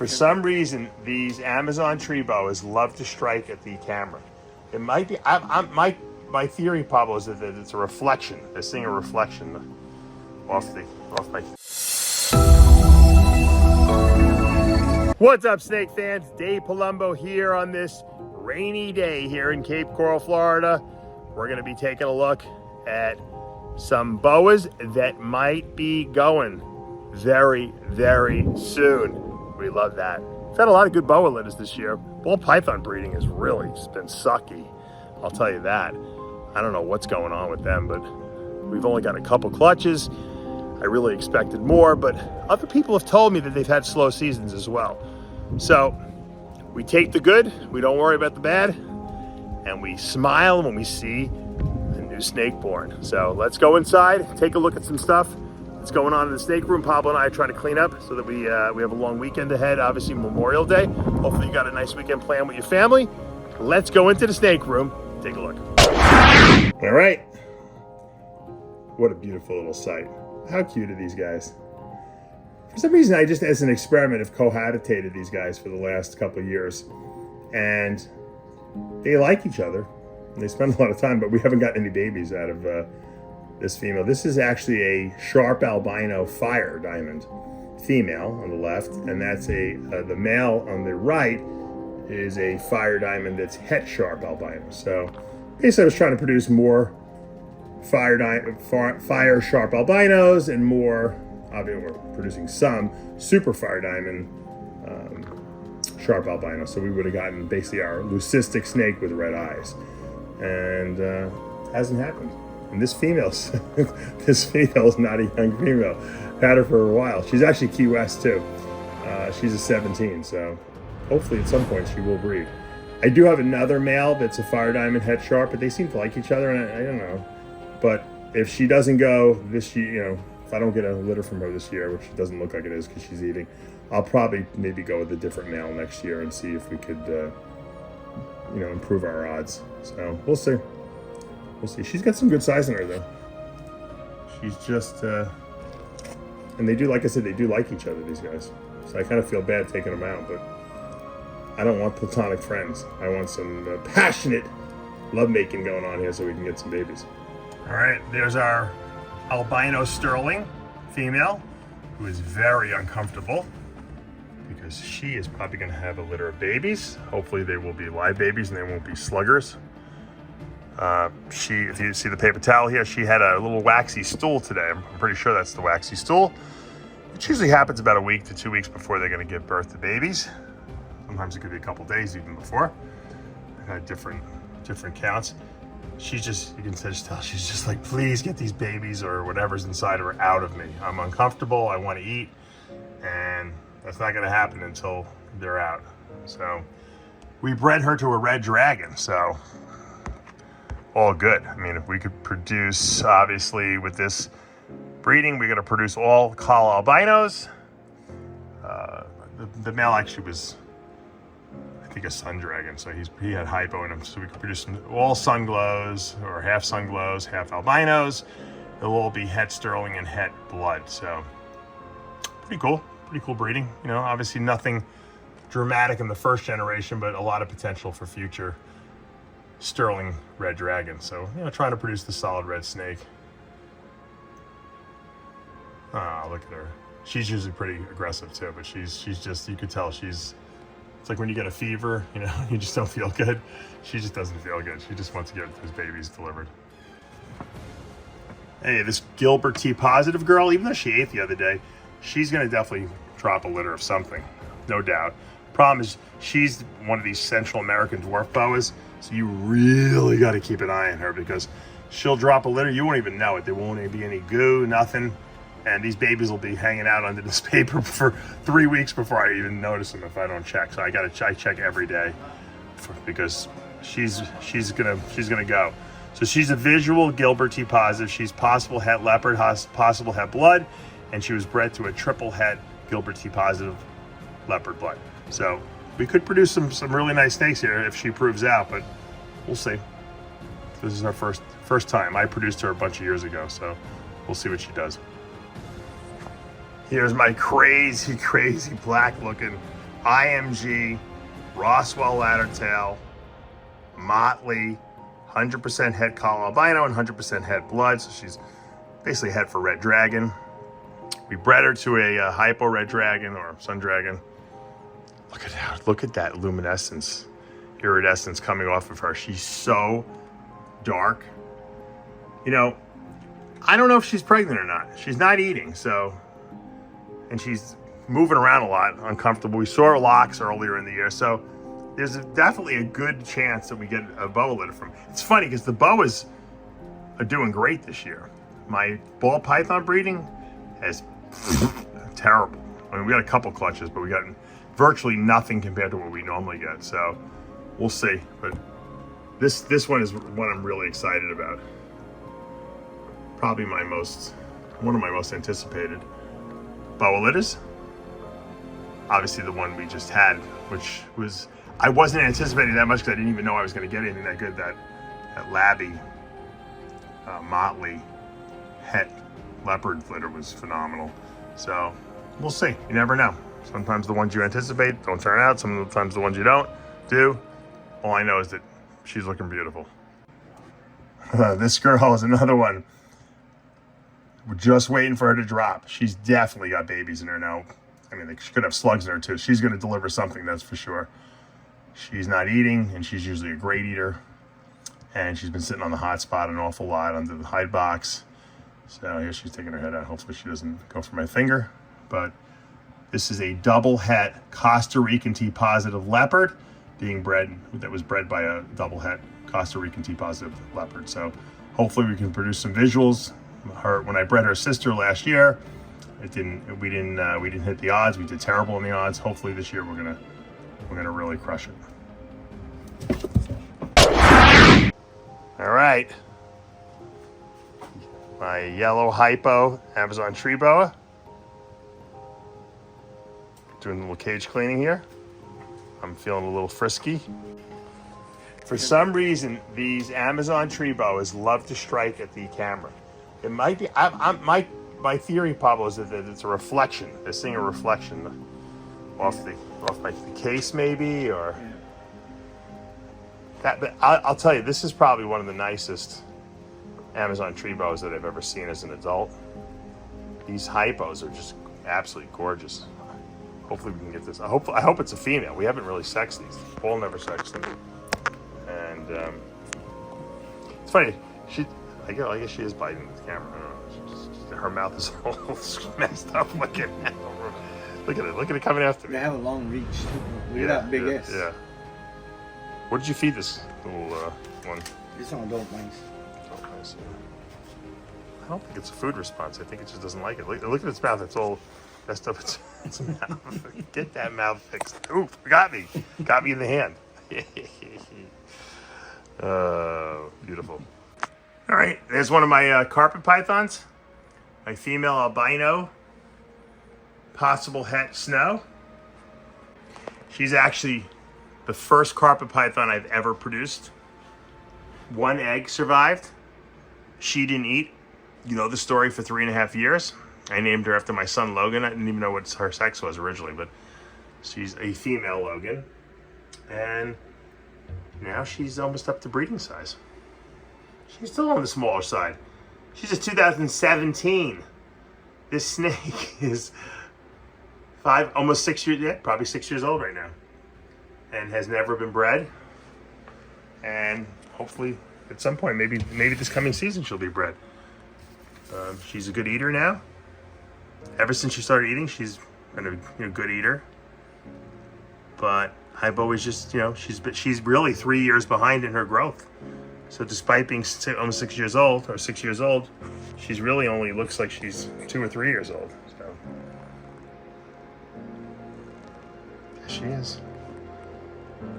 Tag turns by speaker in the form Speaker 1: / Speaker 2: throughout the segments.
Speaker 1: For some reason, these Amazon tree boas love to strike at the camera. It might be, my theory, Pablo, is that it's a reflection. They're seeing a reflection off my. What's up, snake fans? Dave Palumbo here on this rainy day here in Cape Coral, Florida. We're going to be taking a look at some boas that might be going very, very soon. We love that. We've had a lot of good boa litters this year. Ball python breeding has really just been sucky. I'll tell you that. I don't know what's going on with them, but we've only got a couple clutches. I really expected more, but other people have told me that they've had slow seasons as well. So we take the good, we don't worry about the bad, and we smile when we see a new snake born. So let's go inside, take a look at some stuff that's going on in the snake room. Pablo and I are trying to clean up so that we have a long weekend ahead, obviously Memorial Day. Hopefully you got a nice weekend planned with your family. Let's go into the snake room, take a look. All right. What a beautiful little sight. How cute are these guys? For some reason, I just, as an experiment, have cohabitated these guys for the last couple of years. And they like each other. They spend a lot of time, but we haven't gotten any babies out of this female. This is actually a sharp albino fire diamond female on the left, and that's the male on the right is a fire diamond that's het sharp albino. So basically I was trying to produce more fire sharp albinos and more, obviously we're producing some super fire diamond sharp albino. So we would have gotten basically our leucistic snake with red eyes, and hasn't happened. And this female's not a young female. Had her for a while. She's actually Key West too. She's a 17, so hopefully at some point she will breed. I do have another male that's a fire diamond het sharp, but they seem to like each other, and I don't know. But if she doesn't go this year, if I don't get a litter from her this year, which it doesn't look like it is because she's eating, I'll probably maybe go with a different male next year and see if we could, improve our odds. So we'll see. We'll see. She's got some good size in her, though. She's just, and they do, like I said, they do like each other, these guys. So I kind of feel bad taking them out, but I don't want platonic friends. I want some passionate lovemaking going on here so we can get some babies. All right, there's our albino sterling female, who is very uncomfortable because she is probably going to have a litter of babies. Hopefully they will be live babies and they won't be sluggers. If you see the paper towel here, she had a little waxy stool today. I'm pretty sure that's the waxy stool. It usually happens about a week to 2 weeks before they're going to give birth to babies. Sometimes it could be a couple days even before. I've had different counts. She's just, you can just tell, she's just like, please get these babies or whatever's inside of her out of me. I'm uncomfortable, I want to eat, and that's not going to happen until they're out. So we bred her to a red dragon, so all good. I mean, if we could produce, obviously with this breeding, we're going to produce all call albinos. The male actually was, I think, a sun dragon, so he had hypo in him, so we could produce all sun glows or half sun glows, half albinos. It'll all be het sterling and het blood, so pretty cool breeding. Obviously nothing dramatic in the first generation, but a lot of potential for future sterling red dragon. So trying to produce the solid red snake. Oh, look at her. She's usually pretty aggressive too, but she's just, you could tell it's like when you get a fever, you just don't feel good. She just doesn't feel good. She just wants to get those babies delivered. Hey, this Gilbert T positive girl, even though she ate the other day, she's gonna definitely drop a litter of something, no doubt. Problem is, she's one of these Central American dwarf boas, so you really got to keep an eye on her because she'll drop a litter. You won't even know it. There won't be any goo, nothing. And these babies will be hanging out under this paper for 3 weeks before I even notice them if I don't check. So I check every day because she's gonna go. So she's a visual Gilbert T positive. She's possible het leopard, possible het blood, and she was bred to a triple het Gilbert T positive leopard blood. So we could produce some really nice snakes here if she proves out, but we'll see. This is our first time. I produced her a bunch of years ago, so we'll see what she does. Here's my crazy black looking IMG, Roswell laddertail, Motley, 100% het collar albino and 100% het blood. So she's basically het for red dragon. We bred her to a hypo red dragon or sun dragon. Look at that luminescence, iridescence coming off of her. She's so dark. You know, I don't know if she's pregnant or not. She's not eating, so, and she's moving around a lot, uncomfortable. We saw her locks earlier in the year, so there's definitely a good chance that we get a boa litter from. It's funny because the boas are doing great this year. My ball python breeding is terrible. I mean, we got a couple clutches, but we got virtually nothing compared to what we normally get. So we'll see. But this one is one I'm really excited about. Probably one of my most anticipated boa litters. Obviously the one we just had, which was, I wasn't anticipating that much because I didn't even know I was going to get anything that good. That Labby, Motley, het leopard litter was phenomenal. So we'll see. You never know. Sometimes the ones you anticipate don't turn out. Sometimes the ones you don't do. All I know is that she's looking beautiful. This girl is another one. We're just waiting for her to drop. She's definitely got babies in her now. I mean, she could have slugs in her too. She's going to deliver something, that's for sure. She's not eating, and she's usually a great eater. And she's been sitting on the hot spot an awful lot under the hide box. So here she's taking her head out. Hopefully she doesn't go for my finger. But this is a double het Costa Rican T positive leopard that was bred by a double het Costa Rican T positive leopard. So hopefully we can produce some visuals. When I bred her sister last year, we didn't hit the odds. We did terrible in the odds. Hopefully this year we're gonna really crush it. All right, my yellow hypo Amazon tree boa. Doing a little cage cleaning here. I'm feeling a little frisky. For some reason, these Amazon tree boas love to strike at the camera. It might be, my theory, Pablo, is that it's a reflection. They're seeing a reflection off the case maybe, or that. But I'll tell you, this is probably one of the nicest Amazon tree boas that I've ever seen as an adult. These hypos are just absolutely gorgeous. Hopefully we can get this. I hope it's a female. We haven't really sexed these. Paul never sexed them. And it's funny. I guess she is biting the camera. I don't know. Her mouth is all messed up. Look at it. Look at it coming after me.
Speaker 2: They have a long reach. Look at that big S.
Speaker 1: Yeah. What did you feed this little one?
Speaker 2: It's on adult mice.
Speaker 1: Adult mice, yeah. I don't think it's a food response. I think it just doesn't like it. Look at its mouth. It's all messed up. Its mouth. Get that mouth fixed. Oof, got me. Got me in the hand. Beautiful. All right, there's one of my carpet pythons. My female albino, possible het snow. She's actually the first carpet python I've ever produced. One egg survived. She didn't eat. You know the story, for 3.5 years. I named her after my son Logan. I didn't even know what her sex was originally, but she's a female Logan. And now she's almost up to breeding size. She's still on the smaller side. She's a 2017. This snake is almost 6 years, yeah, probably 6 years old right now. And has never been bred. And hopefully at some point, maybe this coming season, she'll be bred. She's a good eater now. Ever since she started eating, she's been a good eater. But I've always just, she's really 3 years behind in her growth. So despite being almost 6 years old, she's really only looks like she's 2 or 3 years old. So there she is.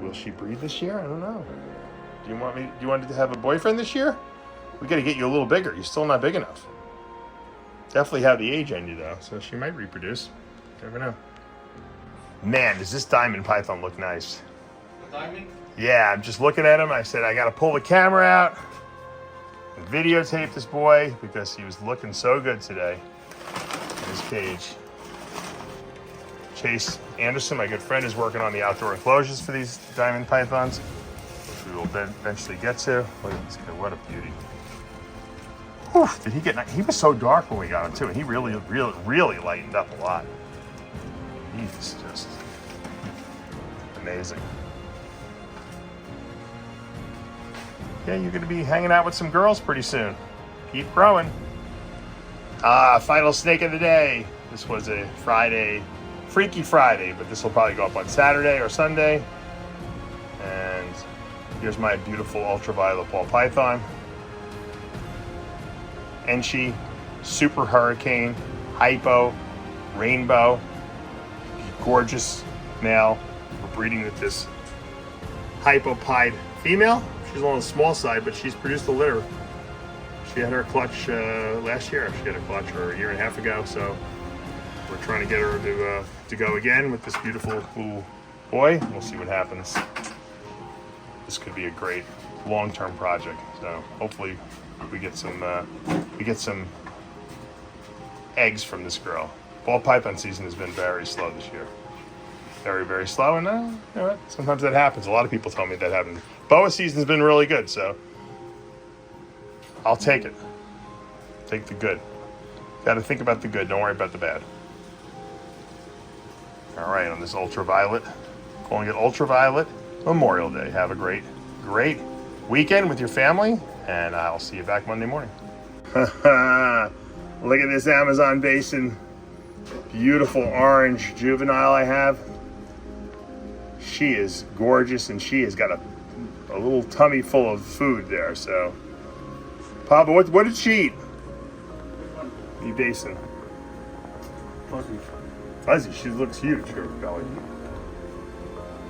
Speaker 1: Will she breed this year? I don't know. Do you want to have a boyfriend this year? We got to get you a little bigger. You're still not big enough. Definitely have the age on you though, so she might reproduce. Never know. Man, does this diamond python look nice?
Speaker 2: A diamond?
Speaker 1: Yeah, I'm just looking at him. I said I got to pull the camera out and videotape this boy because he was looking so good today in his cage. Chase Anderson, my good friend, is working on the outdoor enclosures for these diamond pythons, which we will eventually get to. Look at this guy, what a beauty. Whew, did he get, he was so dark when we got him too, and he really lightened up a lot. He's just amazing. Yeah, you're gonna be hanging out with some girls pretty soon. Keep growing. Final snake of the day. This was a Friday, Freaky Friday, but this will probably go up on Saturday or Sunday. And here's my beautiful ultraviolet ball python. Enchi, Super Hurricane, Hypo, Rainbow. Gorgeous male. We're breeding with this Hypopide female. She's on the small side, but she's produced a litter. She had her clutch last year. She had a clutch or a year and a half ago, so we're trying to get her to go again with this beautiful little boy. We'll see what happens. This could be a great long-term project. So hopefully we get some eggs from this girl. Ball python season has been very slow this year. Very, very slow, and you know what? Sometimes that happens. A lot of people tell me that happens. Boa season's been really good, so I'll take it. Take the good. Got to think about the good. Don't worry about the bad. All right, on this ultraviolet, calling it Ultraviolet Memorial Day. Have a great, great weekend with your family, and I'll see you back Monday morning. Look at this Amazon basin. Beautiful orange juvenile I have. She is gorgeous, and she has got a little tummy full of food there. So, Papa, what did she eat? The basin.
Speaker 2: Fuzzy.
Speaker 1: Fuzzy. She looks huge. Her belly.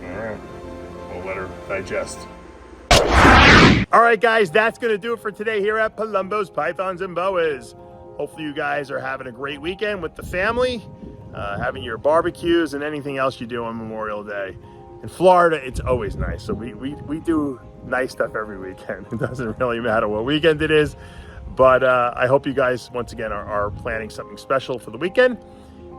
Speaker 1: All right. We'll let her digest. All right, guys, that's going to do it for today here at Palumbo's Pythons and Boas. Hopefully you guys are having a great weekend with the family, having your barbecues and anything else you do on Memorial Day. In Florida, it's always nice. So we do nice stuff every weekend. It doesn't really matter what weekend it is. But I hope you guys, once again, are planning something special for the weekend.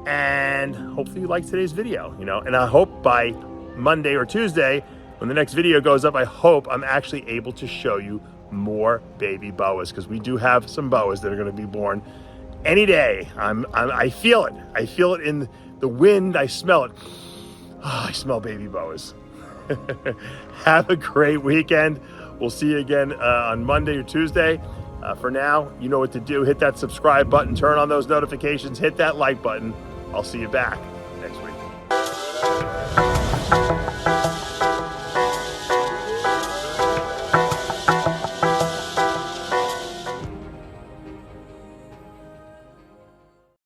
Speaker 1: And hopefully you like today's video, you know. And I hope by Monday or Tuesday, when the next video goes up, I hope I'm actually able to show you more baby boas, because we do have some boas that are going to be born any day. I feel it. I feel it in the wind. I smell it. Oh, I smell baby boas. Have a great weekend. We'll see you again on Monday or Tuesday. For now, you know what to do. Hit that subscribe button, turn on those notifications, hit that like button. I'll see you back